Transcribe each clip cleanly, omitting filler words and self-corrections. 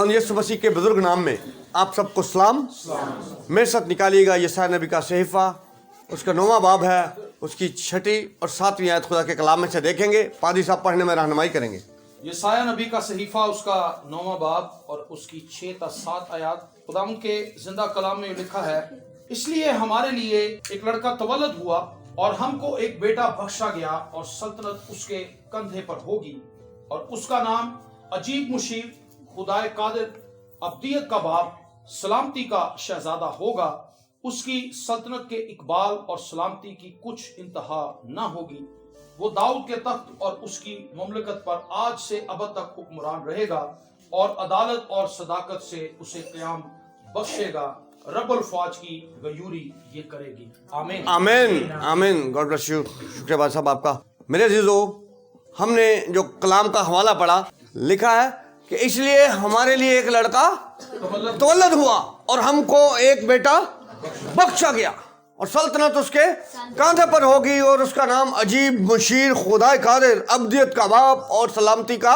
खुदावंद यीशु मसीह के बुजुर्ग नाम में आप सबको सलाम। मेरे साथ निकालिएगा यशायाह नबी का सहीफा, उसका 9वां बाब है, उसकी 6ठी और 7वीं आयत खुदा के कलाम में से देखेंगे। पादरी साहब पढ़ने में रहनुमाई करेंगे। यशायाह नबी का सहीफा, उसका 9वां बाब और उसकी 6 ta 7 आयत। खुदावंद के जिंदा कलाम में लिखा है, इसलिए हमारे लिए एक लड़का तवल्लद हुआ और हमको एक बेटा बख्शा गया और सल्तनत उसके कंधे पर होगी और उसका नाम अजीब मुशीर, खुदाए कादिर, अब्दियत का बाप, सलामती का शहजादा होगा। उसकी सल्तनत के इकबाल और सलामती की कुछ इंतहा ना होगी। वो दाऊद के तख्त और उसकी मुमलकत पर आज से अबद तक हुक्मरान रहेगा और अदालत और सदाकत से उसे क़याम बख्शेगा। रब्बुल फौज की गयूरी ये करेगी। आमीन आमीन आमीन। God bless you. शुक्रिया बादशाह साहब आपका। मेरे अजीजों, हमने जो कलाम का हवाला पढ़ा, लिखा है कि इसलिए हमारे लिए एक लड़का तवल्लद हुआ और हमको एक बेटा बख्शा गया और सल्तनत उसके कांधे पर होगी और उसका नाम अजीब मुशीर, खुदाए कादिर, अब्दियत का बाप और सलामती का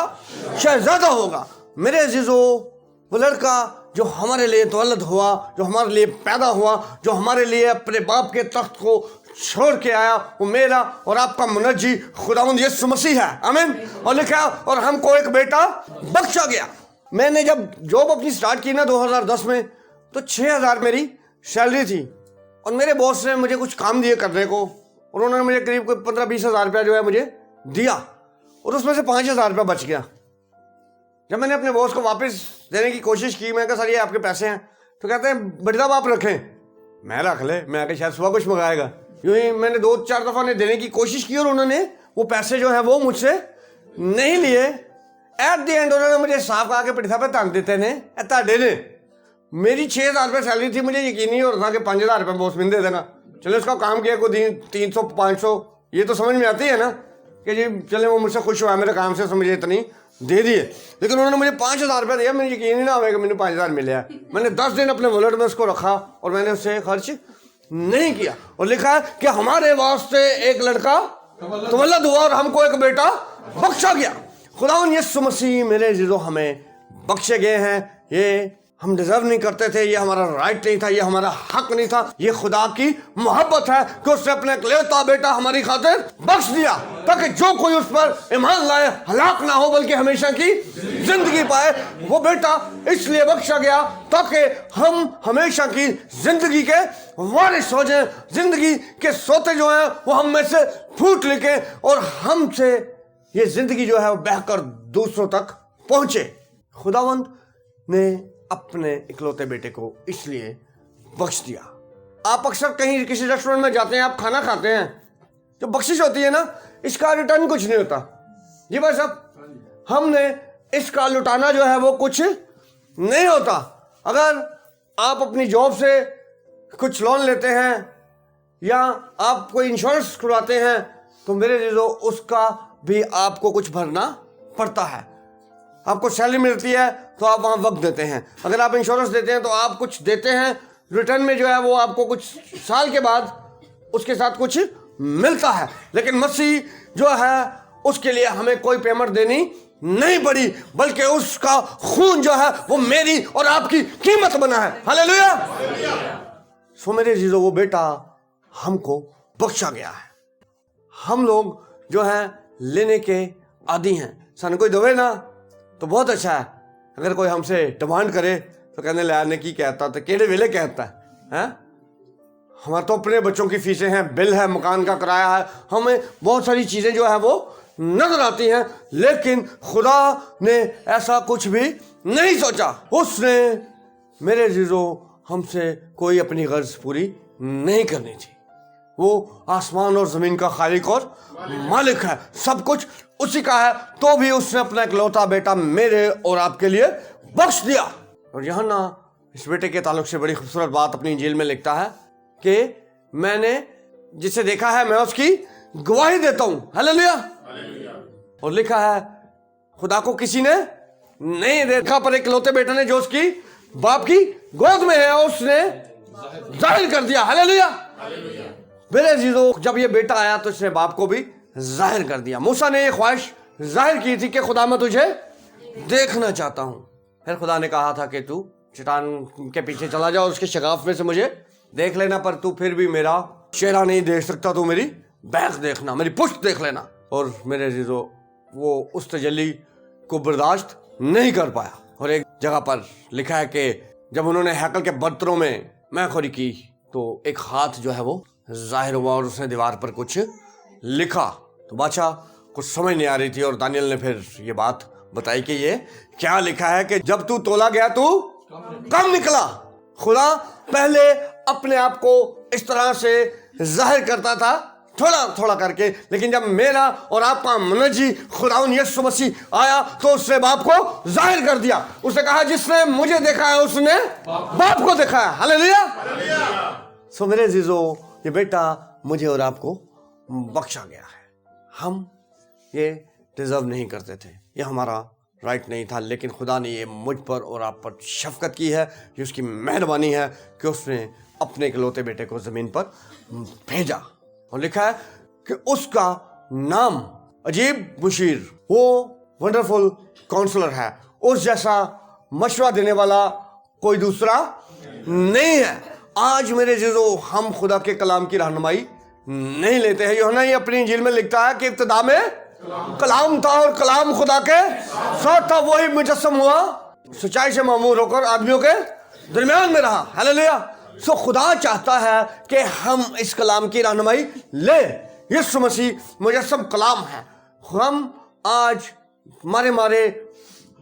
शहजादा होगा। मेरे अजीजों, वो लड़का जो हमारे लिए तवल्लद हुआ, जो हमारे लिए पैदा हुआ, जो हमारे लिए अपने बाप के तख्त को छोड़ के आया, वो मेरा और आपका मुनज्जी खुदावंद यीशु मसीह है। आमीन। और लिखा, और हमको एक बेटा बख्शा गया। मैंने जब जॉब अपनी स्टार्ट की ना 2010 में, तो 6000 मेरी सैलरी थी और मेरे बॉस ने मुझे कुछ काम दिए करने को और उन्होंने मुझे करीब 15-20 हज़ार रुपया जो है मुझे दिया और उसमें से 5000 रुपया बच गया। जब मैंने अपने बॉस को वापस देने की कोशिश की, मैं कहा सर ये आपके पैसे हैं, तो कहते हैं बड़ी साहब आप रखें। मैं रख ले, मैं आके शायद सुबह कुछ मंगाएगा। यूँ ही मैंने 2-4 दफ़ा ने देने की कोशिश की और उन्होंने वो पैसे जो है वो मुझसे नहीं लिए। एट द एंड उन्होंने मुझे साफ कहा कि बड़ी साहब तंग देते ने ताडे ने। मेरी 6000 रुपये सैलरी थी, मुझे यकीन नहीं हो रहा था कि 5000 रुपये बॉस में दे देगा। चलो इसका काम किया, कोई 300-500 ये तो समझ में आती है ना कि जी चले वो मुझसे खुश हुआ मेरे काम से, मुझे इतनी दे दिए। लेकिन उन्होंने मुझे 5000 रुपये दिया, मुझे यकीन ही ना होगा कि मैंने 5000 मिले हैं। मैंने 10 दिन अपने वॉलेट में उसको रखा और मैंने उससे खर्च नहीं किया। और लिखा है कि हमारे वास्ते एक लड़का तवल्लद हुआ और हमको एक बेटा बख्शा गया। खुदावंद यीशु मसीह मेरे अजीजों हमें बख्शे गए हैं। ये हम डिजर्व नहीं करते थे, ये हमारा राइट नहीं था, ये हमारा हक नहीं था। ये खुदा की मोहब्बत है कि उसने अपने इकलौता बेटा हमारी खातिर बख्श दिया ताकि जो कोई उस पर ईमान लाए हलाक ना हो बल्कि हमेशा की जिंदगी पाए। वो बेटा इसलिए बख्शा गया ताकि हम हमेशा की जिंदगी के वारिस हो जाएं। जिंदगी के सोते जो हैं वो हम में से फूट लिखे और हमसे ये जिंदगी जो है वो बहकर दूसरों तक पहुंचे। खुदावंद ने अपने इकलौते बेटे को इसलिए बख्श दिया। आप अक्सर कहीं किसी रेस्टोरेंट में जाते हैं, आप खाना खाते हैं, जो बख्शिश होती है ना, इसका रिटर्न कुछ नहीं होता। जी भाई साहब, हमने इसका लुटाना जो है वो कुछ नहीं होता। अगर आप अपनी जॉब से कुछ लोन लेते हैं या आप कोई इंश्योरेंस करवाते हैं तो मेरे जीजों उसका भी आपको कुछ भरना पड़ता है। आपको सैलरी मिलती है तो आप वहाँ वक्त देते हैं। अगर आप इंश्योरेंस देते हैं तो आप कुछ देते हैं, रिटर्न में जो है वो आपको कुछ साल के बाद उसके साथ कुछ मिलता है। लेकिन मसीह जो है उसके लिए हमें कोई पेमेंट देनी नहीं पड़ी, बल्कि उसका खून जो है वो मेरी और आपकी कीमत बना है। हालेलुया। सो मेरे जीजो, वो बेटा हमको बख्शा गया है। हम लोग जो है लेने के आदी हैं। सन कोई दवे ना तो बहुत अच्छा है, अगर कोई हमसे डिमांड करे तो कहने ले ने की कहता तो केड़े वेले कहता है। हमारे तो अपने बच्चों की फीसें हैं, बिल है, मकान का किराया है, हमें बहुत सारी चीज़ें जो है वो नजर आती हैं। लेकिन खुदा ने ऐसा कुछ भी नहीं सोचा। उसने मेरे जीजो हमसे कोई अपनी गर्ज पूरी नहीं करनी थी। वो आसमान और ज़मीन का खालिक और मालिक है, सब कुछ उसी का है, तो भी उसने अपना इकलौता बेटा मेरे और आपके लिए बख्श दिया। और यूहन्ना इस बेटे के ताल्लुक से बड़ी खूबसूरत बात अपनी इंजील में लिखता है कि मैंने जिसे देखा है मैं उसकी गवाही देता हूँ। हालेलुया। और लिखा है खुदा को किसी ने नहीं देखा पर इकलौते बेटे ने जो उसकी बाप की गोद में है उसने जाहिर कर दिया। हालेलुया। मेरे अजीजों, जब ये बेटा आया तो इसने बाप को भी जाहिर कर दिया। मूसा ने ये ख्वाहिश जाहिर की थी कि खुदा मैं तुझे देखना चाहता हूँ। फिर खुदा ने कहा था कि तू चट्टान के पीछे चला जा, उसके शगाफ में से मुझे देख लेना, पर तू फिर भी मेरा चेहरा नहीं देख सकता, तू मेरी बैक देखना, मेरी पुश्त देख लेना। और मेरे अजीजों, वो उस तजल्ली को बर्दाश्त नहीं कर पाया। और एक जगह पर लिखा है कि जब उन्होंने हैकल के बर्तनों में मैखोरी की तो एक हाथ जो है वो जाहिर हुआ और उसने दीवार पर कुछ लिखा। तो बादशाह कुछ समझ नहीं आ रही थी और दानियल ने फिर ये बात बताई कि ये क्या लिखा है कि जब तू तोला गया तू कम निकला। खुदा पहले अपने आप को इस तरह से जाहिर करता था थोड़ा थोड़ा करके, लेकिन जब मेरा और आपका मुनज्जी खुदावन यीशु मसीह आया तो उसने बाप को जाहिर कर दिया। उसने कहा जिसने मुझे देखा है उसने बाप को देखा है। हालेलुया। सो मेरे अजीजों, ये बेटा मुझे और आपको बख्शा गया है। हम ये डिजर्व नहीं करते थे, ये हमारा राइट नहीं था, लेकिन खुदा ने ये मुझ पर और आप पर शफकत की है। ये उसकी मेहरबानी है कि उसने अपने इकलौते बेटे को ज़मीन पर भेजा। और लिखा है कि उसका नाम अजीब मुशीर, वो वंडरफुल काउंसलर है, उस जैसा मशवरा देने वाला कोई दूसरा नहीं है। आज मेरे अजीजों, हम खुदा के कलाम की रहनुमाई नहीं लेते हैं। यूहन्ना ही अपनी इंजील में लिखता है कि इब्तिदा में कलाम था और कलाम खुदा के साथ था, वही मुजस्सम हुआ, सच्चाई से मामूर होकर आदमियों के दरमियान में रहा। हालेलुया। सो खुदा चाहता है कि हम इस कलाम की रहनुमाई ले। यीशु मसीह मुजस्सम कलाम है। हम आज मारे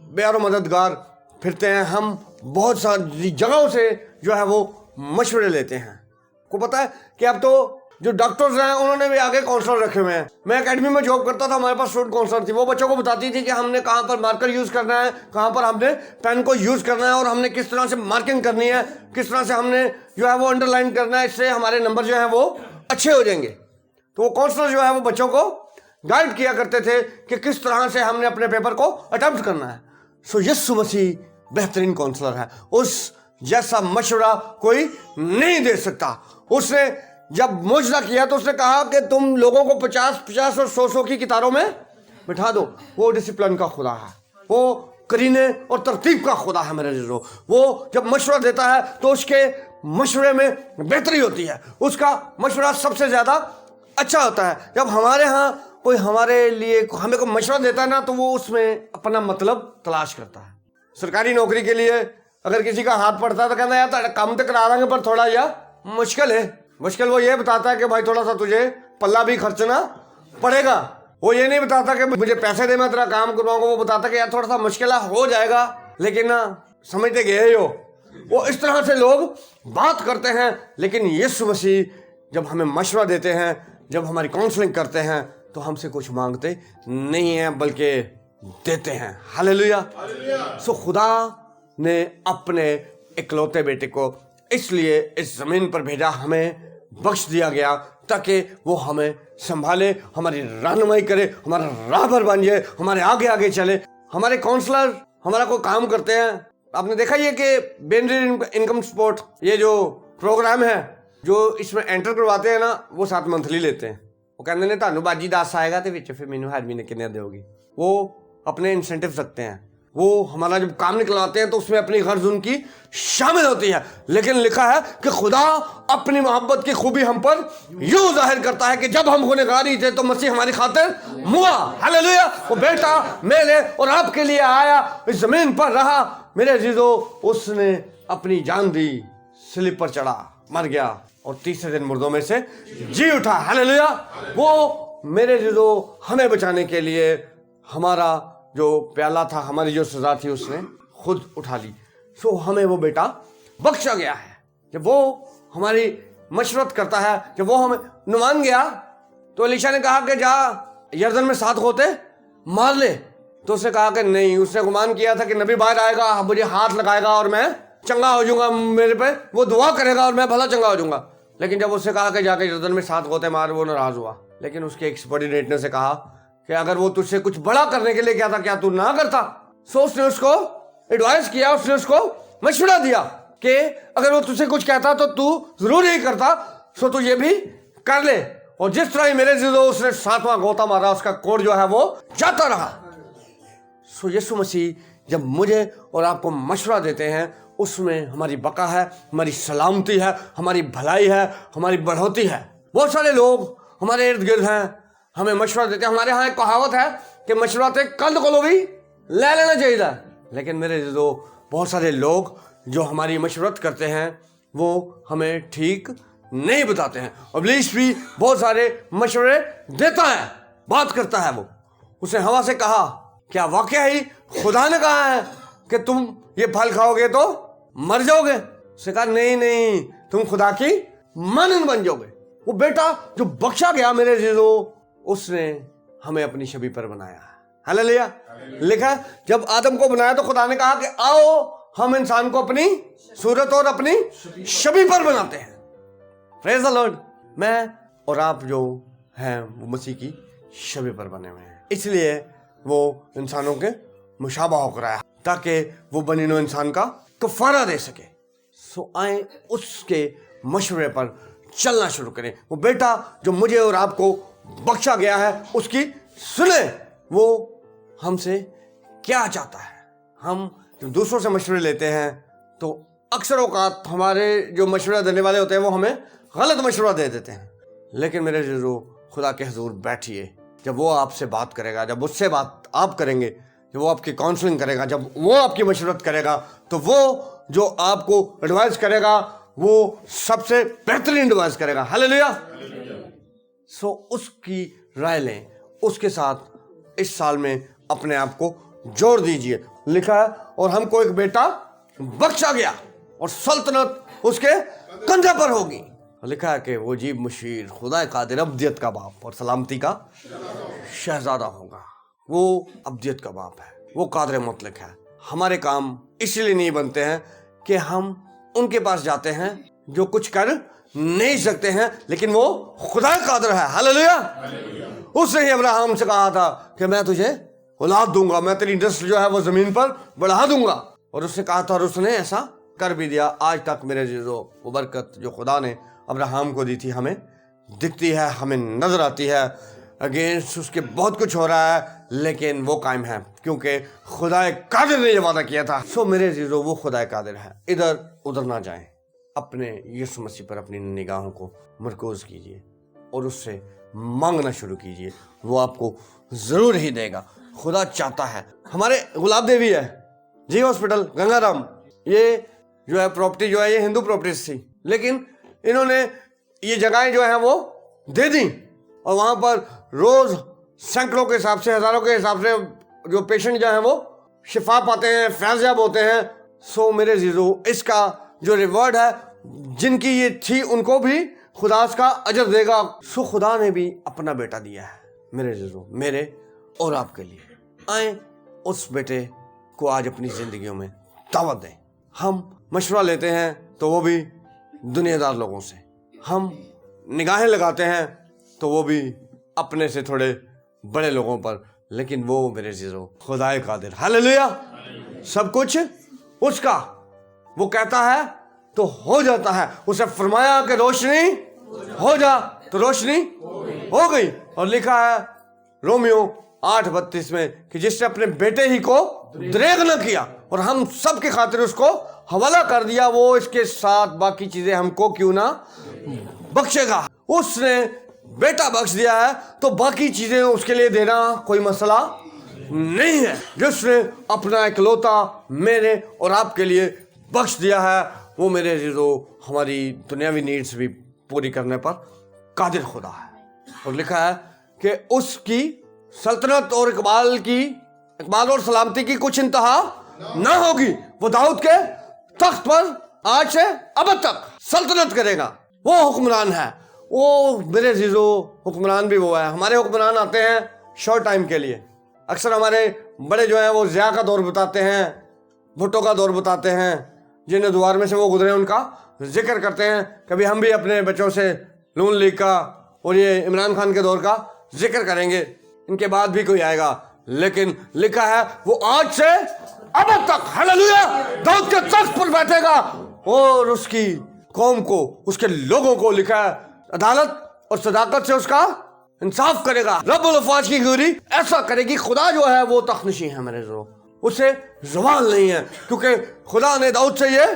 बेयारो मददगार फिरते हैं, हम बहुत सारी जगहों से जो है वो मशवरे लेते हैं। को पता है कि अब तो जो डॉक्टर्स हैं उन्होंने भी आगे काउंसलर रखे हुए हैं। मैं एकेडमी में जॉब करता था, हमारे पास स्टूडेंट काउंसलर थी, वो बच्चों को बताती थी कि हमने कहाँ पर मार्कर यूज़ करना है, कहाँ पर हमने पेन को यूज़ करना है और हमने किस तरह से मार्किंग करनी है, किस तरह से हमने जो है वो अंडरलाइन करना है, इससे हमारे नंबर जो हैं वो अच्छे हो जाएंगे। तो वो काउंसलर जो है वो बच्चों को गाइड किया करते थे कि किस तरह से हमने अपने पेपर को अटेम्प्ट करना है। सो यीशु मसीह बेहतरीन काउंसलर है, उस जैसा मशवरा कोई नहीं दे सकता। उसने जब मुजरा किया तो उसने कहा कि तुम लोगों को 50-50 और 100-100 की कतारों में बिठा दो। वो डिसिप्लिन का खुदा है, वो करीने और तरतीब का खुदा है मेरे अजीजों। वो जब मशवरा देता है तो उसके मशवरे में बेहतरी होती है, उसका मशवरा सबसे ज़्यादा अच्छा होता है। जब हमारे यहाँ कोई हमारे लिए हमें को मशवरा देता है ना, तो वो उसमें अपना मतलब तलाश करता है। सरकारी नौकरी के लिए अगर किसी का हाथ पड़ता है तो कहना यार काम तो करा देंगे पर थोड़ा या मुश्किल है। मुश्किल वो ये बताता है कि भाई थोड़ा सा तुझे पल्ला भी खर्चना पड़ेगा। वो ये नहीं बताता कि मुझे पैसे दे मैं तेरा काम करवाऊंगा, वो बताता कि यार थोड़ा सा मुश्किल हो जाएगा, लेकिन ना समझते गए हो। वो इस तरह से लोग बात करते हैं। लेकिन यीशु मसीह जब हमें मशवरा देते हैं, जब हमारी काउंसलिंग करते हैं, तो हमसे कुछ मांगते नहीं हैं बल्कि देते हैं। हालेलुया। सो खुदा ने अपने इकलौते बेटे को इसलिए इस ज़मीन पर भेजा, हमें बख्श दिया गया ताकि वो हमें संभाले, हमारी रहनुमाई करे, हमारा राहबर बन जाए, हमारे आगे आगे चले। हमारे काउंसलर हमारा कोई काम करते हैं। आपने देखा ये कि बेनरी इनकम सपोर्ट ये जो प्रोग्राम है जो इसमें एंटर करवाते हैं ना, वो 7 मंथली लेते हैं। वो कहते हैं ਤੁਹਾਨੂੰ ਬਾਜੀ 10 आएगा तो विच फिर मैनू हर महीने कितने दोगी। वो अपने इंसेंटिव रखते हैं। वो हमारा जब काम निकलवाते हैं तो उसमें अपनी गर्ज उनकी शामिल होती है। लेकिन लिखा है कि खुदा अपनी मोहब्बत की खूबी हम पर यूं जाहिर करता है कि जब हम गुनहगार ही थे तो मसीह हमारी खातिर मुआ। हालेलुया। वो बेटा मेरे और आपके लिए आया, इस जमीन पर रहा। मेरे अजीजों, उसने अपनी जान दी, स्लीप पर चढ़ा, मर गया और तीसरे दिन मुर्दों में से जी उठा। हालेलुया। वो मेरे अजीजों हमें बचाने के लिए हमारा जो प्याला था, हमारी जो सजा थी, उसने खुद उठा ली। सो हमें वो बेटा बख्शा गया है। जब वो हमारी मशवरत करता है, जब वो हमें नुमान गया तो अलीशा ने कहा कि जा यरदन में 7 गोते मार ले। तो उसने कहा कि नहीं, उसने गुमान किया था कि नबी बाहर आएगा, मुझे हाथ लगाएगा और मैं चंगा हो जाऊंगा, मेरे पे वो दुआ करेगा और मैं भला चंगा हो जाऊंगा। लेकिन जब उसने कहा कि जाके यरदन में 7 गोते मार, वो नाराज हुआ। लेकिन उसके एक सबॉर्डिनेट ने से कहा कि अगर वो तुझसे कुछ बड़ा करने के लिए क्या था, क्या तू ना करता। सो उसने उसको एडवाइस किया, उसने उसको मशवरा दिया कि अगर वो तुझसे कुछ कहता तो तू जरूर यही करता, सो तू ये भी कर ले। और जिस तरह ही मेरे जिदो उसने 7वां गोता मारा, उसका कोड जो है वो जाता रहा। सो यीशु मसीह جب مجھے اور آپ کو مشورہ دیتے ہیں اس میں ہماری بقا ہے, ہماری سلامتی ہے, ہماری بھلائی ہے, ہماری بڑھوتی ہے. بہت سارے لوگ ہمارے ارد گرد ہیں, ہمیں مشورہ دیتے ہیں. ہمارے ہاں ایک کہاوت ہے کہ مشورہ کند کو بھی لے لینا چاہیے تھا. لیکن میرے عزیزو, بہت سارے لوگ جو ہماری مشورت کرتے ہیں وہ ہمیں ٹھیک نہیں بتاتے ہیں. ابلیس بھی بہت سارے مشورے دیتا ہے, بات کرتا ہے. وہ اس نے ہوا سے کہا, کیا واقعہ ہی خدا نے کہا ہے کہ تم یہ پھل کھاؤ گے تو مر جاؤ گے؟ اس نے کہا نہیں, تم خدا کی مانند بن جاؤ گے. وہ بیٹا جو بخشا گیا میرے عزیزو, اس نے ہمیں اپنی شبیہ پر بنایا. ہاللیلویا. لکھا ہے جب آدم کو بنایا تو خدا نے کہا کہ آؤ ہم انسان کو اپنی صورت اور اپنی شبیہ پر بناتے ہیں. پریز دی لارڈ. میں اور آپ جو ہیں وہ مسیح کی شبیہ پر بنے ہوئے ہیں, اس لیے وہ انسانوں کے مشابہ ہو کر آیا تاکہ وہ بنی نوع انسان کا کفارہ دے سکے. سو آئیں اس کے مشورے پر چلنا شروع کریں. وہ بیٹا جو مجھے اور آپ کو بخشا گیا ہے اس کی سنیں, وہ ہم سے کیا چاہتا ہے. ہم جو دوسروں سے مشورے لیتے ہیں تو اکثر اوقات ہمارے جو مشورہ دینے والے ہوتے ہیں وہ ہمیں غلط مشورہ دے دیتے ہیں. لیکن میرے عزیزو, خدا کے حضور بیٹھیے. جب وہ آپ سے بات کرے گا, جب اس سے بات آپ کریں گے, جب وہ آپ کی کاؤنسلنگ کرے گا, جب وہ آپ کی مشورت کرے گا, تو وہ جو آپ کو ایڈوائز کرے گا وہ سب سے بہترین ایڈوائز کرے گا. ہاللیلویا. سو اس کی رائے لیں, اس کے ساتھ اس سال میں اپنے آپ کو جوڑ دیجئے. لکھا ہے اور ہم کو ایک بیٹا بخشا گیا اور سلطنت اس کے کندھے پر ہوگی. لکھا ہے کہ وہ عجیب مشیر, خدا قادر, ابدیت کا باپ اور سلامتی کا شہزادہ ہوگا. وہ ابدیت کا باپ ہے, وہ قادر مطلق ہے. ہمارے کام اس لیے نہیں بنتے ہیں کہ ہم ان کے پاس جاتے ہیں جو کچھ کر نہیں سکتے ہیں, لیکن وہ خدا قادر ہے. ہاللیلویا. اس نے ابراہیم سے کہا تھا کہ میں تجھے اولاد دوں گا, میں تیری نسل جو ہے وہ زمین پر بڑھا دوں گا, اور اس نے کہا تھا اور اس نے ایسا کر بھی دیا. آج تک میرے عزیزو وہ برکت جو خدا نے ابراہیم کو دی تھی ہمیں دکھتی ہے, ہمیں نظر آتی ہے. اگینسٹ اس کے بہت کچھ ہو رہا ہے لیکن وہ قائم ہے کیونکہ خدا قادر نے یہ وعدہ کیا تھا. سو میرے عزیزو وہ خدا قادر ہے. ادھر ادھر نہ جائیں, اپنے یسوع مسیح پر اپنی نگاہوں کو مرکوز کیجیے اور اس سے مانگنا شروع کیجیے. وہ آپ کو ضرور ہی دے گا. خدا چاہتا ہے. ہمارے گلاب دیوی ہے جی ہاسپٹل گنگا رام, یہ جو ہے پراپرٹی جو ہے یہ ہندو پراپرٹیز تھی, لیکن انہوں نے یہ جگہیں جو ہیں وہ دے دیں اور وہاں پر روز سینکڑوں کے حساب سے, ہزاروں کے حساب سے جو پیشنٹ جو ہیں وہ شفا پاتے ہیں, فیض یاب ہوتے ہیں. سو میرے عزیزو اس کا جو ریوارڈ ہے جن کی یہ تھی ان کو بھی خدا اس کا اجر دے گا. سو خدا نے بھی اپنا بیٹا دیا ہے میرے عزیزو, میرے اور آپ کے لیے. آئیں اس بیٹے کو آج اپنی زندگیوں میں دعوت دیں. ہم مشورہ لیتے ہیں تو وہ بھی دنیا دار لوگوں سے, ہم نگاہیں لگاتے ہیں تو وہ بھی اپنے سے تھوڑے بڑے لوگوں پر, لیکن وہ میرے عزیزو خدا قادر. ہاللیلویا. سب کچھ اس کا, وہ کہتا ہے تو ہو جاتا ہے. اسے فرمایا کہ روشنی ہو جا تو روشنی ہو گئی. اور لکھا ہے رومیو 8:32 میں کہ جس نے اپنے بیٹے ہی کو دریغ نہ کیا اور ہم سب کی خاطر اس کو حوالہ کر دیا, وہ اس کے ساتھ باقی چیزیں ہم کو کیوں نہ بخشے گا. اس نے بیٹا بخش دیا ہے تو باقی چیزیں اس کے لیے دینا کوئی مسئلہ نہیں ہے. جس نے اپنا اکلوتا میرے اور آپ کے لیے بخش دیا ہے وہ میرے عزیزو ہماری دنیاوی نیڈز بھی پوری کرنے پر قادر خدا ہے. اور لکھا ہے کہ اس کی سلطنت اور اقبال اور سلامتی کی کچھ انتہا نہ ہوگی. وہ داؤد کے تخت پر آج سے ابد تک سلطنت کرے گا. وہ حکمران ہے. وہ میرے عزیزو حکمران بھی وہ ہے. ہمارے حکمران آتے ہیں شارٹ ٹائم کے لیے. اکثر ہمارے بڑے جو ہیں وہ ضیاء کا دور بتاتے ہیں, بھٹو کا دور بتاتے ہیں, جنہیں دوار میں سے وہ گزرے ان کا ذکر کرتے ہیں. کبھی ہم بھی اپنے بچوں سے نون لیگ کا اور یہ عمران خان کے دور کا ذکر کریں گے. ان کے بعد بھی کوئی آئے گا, لیکن لکھا ہے وہ آج سے ابد تک ہاللیلویا داؤد کے تخت پر بیٹھے گا اور اس کی قوم کو, اس کے لوگوں کو لکھا ہے عدالت اور صداقت سے اس کا انصاف کرے گا. رب الافواج کی گوری ایسا کرے گی. خدا جو ہے وہ تخت نشین ہے میرے عزیزو. उसे ज़वाल नहीं है, क्योंकि खुदा ने दाऊद से ये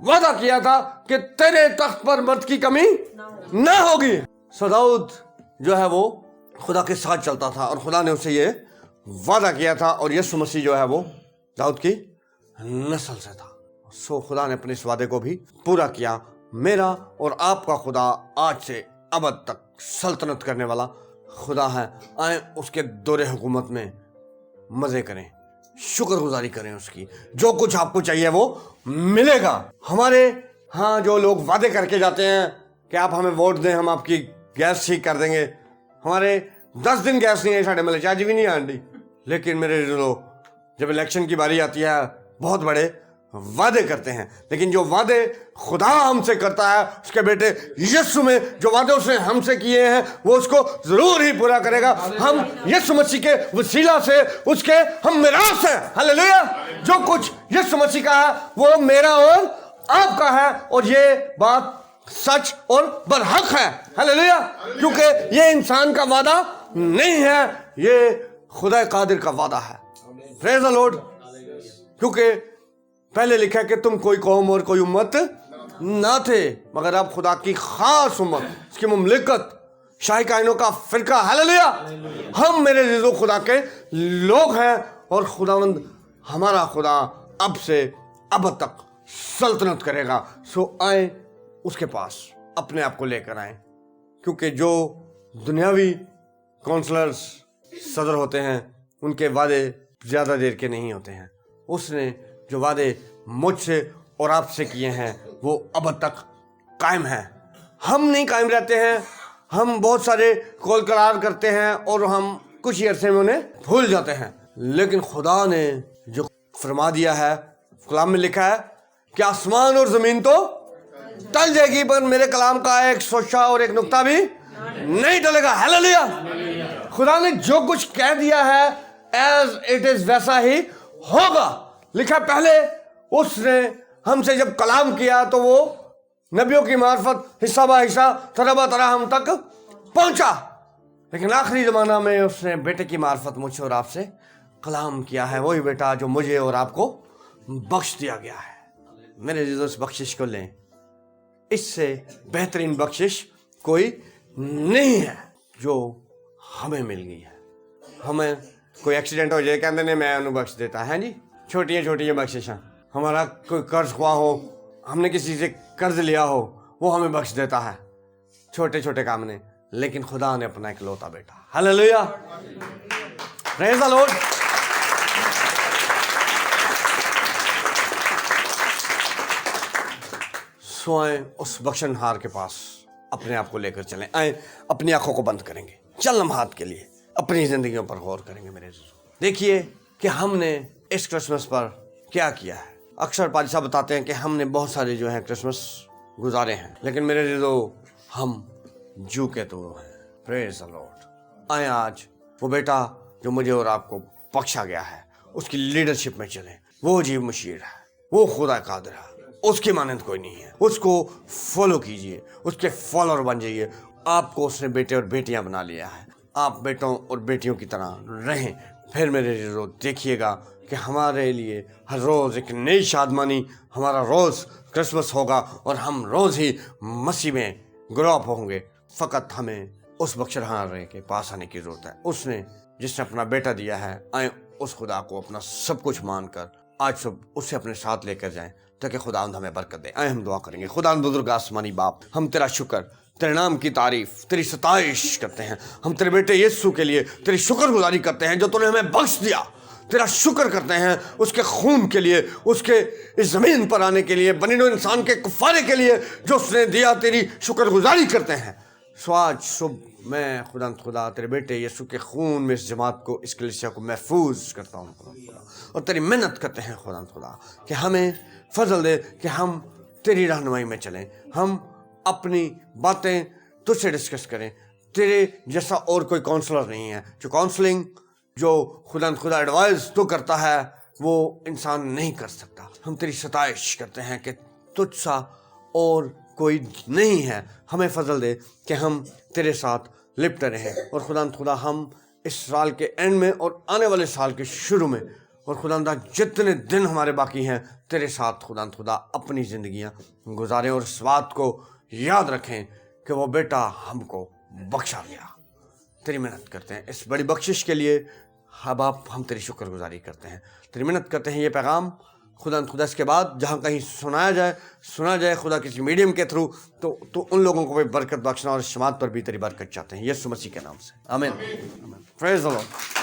वादा किया था कि तेरे तख्त पर मर्द की कमी ना होगी। सो दाऊद जो है वो खुदा के साथ चलता था और खुदा ने उसे ये वादा किया था, और यीशु मसीह जो है वो दाऊद की नस्ल से था। सो खुदा ने अपने इस वादे को भी पूरा किया। मेरा और आपका खुदा आज से अबद तक सल्तनत करने वाला खुदा है। आए उसके दौरे हुकूमत में मज़े करें, शुक्रगुजारी करें उसकी। जो कुछ आपको चाहिए वो मिलेगा। हमारे हाँ जो लोग वादे करके जाते हैं कि आप हमें वोट दें, हम आपकी गैस ठीक कर देंगे। हमारे 10 दिन गैस नहीं है, साढ़े मिले चार्ज भी नहीं आंडी। लेकिन मेरे लोग जब इलेक्शन की बारी आती है बहुत बड़े वादे करते हैं, लेकिन जो वादे खुदा हमसे करता है, उसके बेटे यीशु में जो वादे उसने हमसे किए हैं वो उसको जरूर ही पूरा करेगा। हम यीशु मसीह के वसीला से उसके हम मिरास हैं। हालेलुया। जो कुछ यीशु मसीह का है वो मेरा और आपका है, और ये बात सच और बरहक है। हालेलुया। क्योंकि ये इंसान का वादा नहीं है, ये खुदा कादिर का वादा है। Praise the Lord. क्योंकि पहले लिखा है कि तुम कोई कौम और कोई उम्मत ना थे, मगर अब खुदा की खास उम्मत, इसकी मुमलिकत, शाही कायनों का फिरका। हालेलुया। हम मेरे अज़ीज़ों खुदा के लोग हैं, और खुदावंद हमारा खुदा अब से अब तक सल्तनत करेगा। सो आए उसके पास, अपने आप को लेकर आए, क्योंकि जो दुनियावी काउंसलर्स सदर होते हैं उनके वादे ज़्यादा देर के नहीं होते हैं। उसने जो वादे मुझसे और आपसे किए हैं वो अब तक कायम हैं। हम नहीं कायम रहते हैं, हम बहुत सारे कौल करार करते हैं और हम कुछ ही अरसे में उन्हें भूल जाते हैं। लेकिन खुदा ने जो फरमा दिया है, कलाम में लिखा है कि आसमान और ज़मीन तो टल जाएगी, पर मेरे कलाम का एक सोचा और एक नुक्ता भी नहीं टलेगा। हालेलुया। खुदा ने जो कुछ कह दिया है एज इट इज वैसा ही होगा। लिखा पहले उसने हमसे जब कलाम किया तो वो नबियों की मार्फत हिस्सा बा हिस्सा तरह बा तरह हम तक पहुंचा, लेकिन आखिरी ज़माना में उसने बेटे की मार्फत मुझसे और आपसे कलाम किया है। वही बेटा जो मुझे और आपको बख्श दिया गया है। मेरे अज़ीज़ों इस बख्शिश को लें, इससे बेहतरीन बख्शिश कोई नहीं है जो हमें मिल गई है। हमें कोई एक्सीडेंट हो जाए कहते ने मैं उन्हें बख्श देता है जी। छोटियाँ छोटियाँ बख्शिशां, हमारा कोई कर्ज हुआ हो, हमने किसी से कर्ज लिया हो, वो हमें बख्श देता है छोटे छोटे काम ने। लेकिन खुदा ने अपना इकलौता बेटा, हालेलुया, प्रेज़ द लॉर्ड, सोए उस बख्शनहार के पास अपने आप को लेकर चलें। आए अपनी आंखों को बंद करेंगे, चल लम्हात के लिए अपनी जिंदगियों पर गौर करेंगे। मेरे देखिए कि हमने इस क्रिसमस पर क्या किया है। अक्सर पाजी साहब बताते हैं कि हमने बहुत सारे जो हैं क्रिसमस गुजारे हैं, लेकिन मेरे हम जू के तो हैं। Praise the Lord. आए आज वो बेटा जो मुझे और आपको बख्शा गया है उसकी लीडरशिप में चलें। वो अजीब मशीर है, वो खुदा कादिर है, उसकी मानंद कोई नहीं है। उसको फॉलो कीजिए, उसके फॉलोअर बन जाइए। आपको उसने बेटे और बेटियां बना लिया है, आप बेटों और बेटियों की तरह रहें। फिर मेरे रोज़ देखिएगा कि हमारे लिए हर रोज़ एक नई शादमानी, हमारा रोज़ क्रिसमस होगा और हम रोज़ ही मसीह में ग्रो अप होंगे। फ़कत हमें उस बख्शरहार के पास आने की ज़रूरत है, उसने जिसने अपना बेटा दिया है। आए उस खुदा को अपना सब कुछ मानकर आज सब उसे अपने साथ लेकर जाएं, ताकि खुदा हमें बरकत दे। आए हम दुआ करेंगे। खुदा बुजुर्ग आसमानी बाप, हम तेरा शुक्र, तेरे नाम की तारीफ, तेरी सताइश करते हैं। हम तेरे बेटे यीशु के लिए तेरी शुक्रगुजारी करते हैं जो तूने हमें बख्श दिया। तेरा शुक्र करते हैं उसके खून के लिए, उसके इस ज़मीन पर आने के लिए, बनी हुए इंसान के कुफारे के लिए जो उसने दिया। तेरी शुक्रगुजारी करते हैं। सो आज सुबह मैं खुदा तेरे बेटे यीशु के खून में इस जमात को, इस कलीसिया को महफूज करता हूँ खुदा, और तेरी मेहनत करते हैं खुदा कि हमें फजल दे कि हम तेरी रहनुमाई में चलें, हम अपनी बातें तुझसे डिस्कस करें। तेरे जैसा और कोई काउंसलर नहीं है। जो काउंसलिंग जो खुदा एडवाइस तो करता है वो इंसान नहीं कर सकता। हम तेरी सताइश करते हैं कि तुझ सा और कोई नहीं है। हमें फजल दे कि हम तेरे साथ लिपटे रहें, और खुदा हम इस साल के एंड में और आने वाले साल के शुरू में اور خدا جتنے دن ہمارے باقی ہیں تیرے ساتھ خدا اپنی زندگیاں گزاریں، اور اس بات کو یاد رکھیں کہ وہ بیٹا ہم کو بخشا گیا۔ تیری محنت کرتے ہیں اس بڑی بخشش کے لیے، باپ ہم تیری شکر گزاری کرتے ہیں، تیری محنت کرتے ہیں۔ یہ پیغام خدا اس کے بعد جہاں کہیں سنا جائے خدا کسی میڈیم کے تھرو، تو ان لوگوں کو بھی برکت بخشنا، اور اس سماعت پر بھی تیری برکت چاہتے ہیں، یسوع مسیح کے نام سے، آمین۔ پریز دی لارڈ۔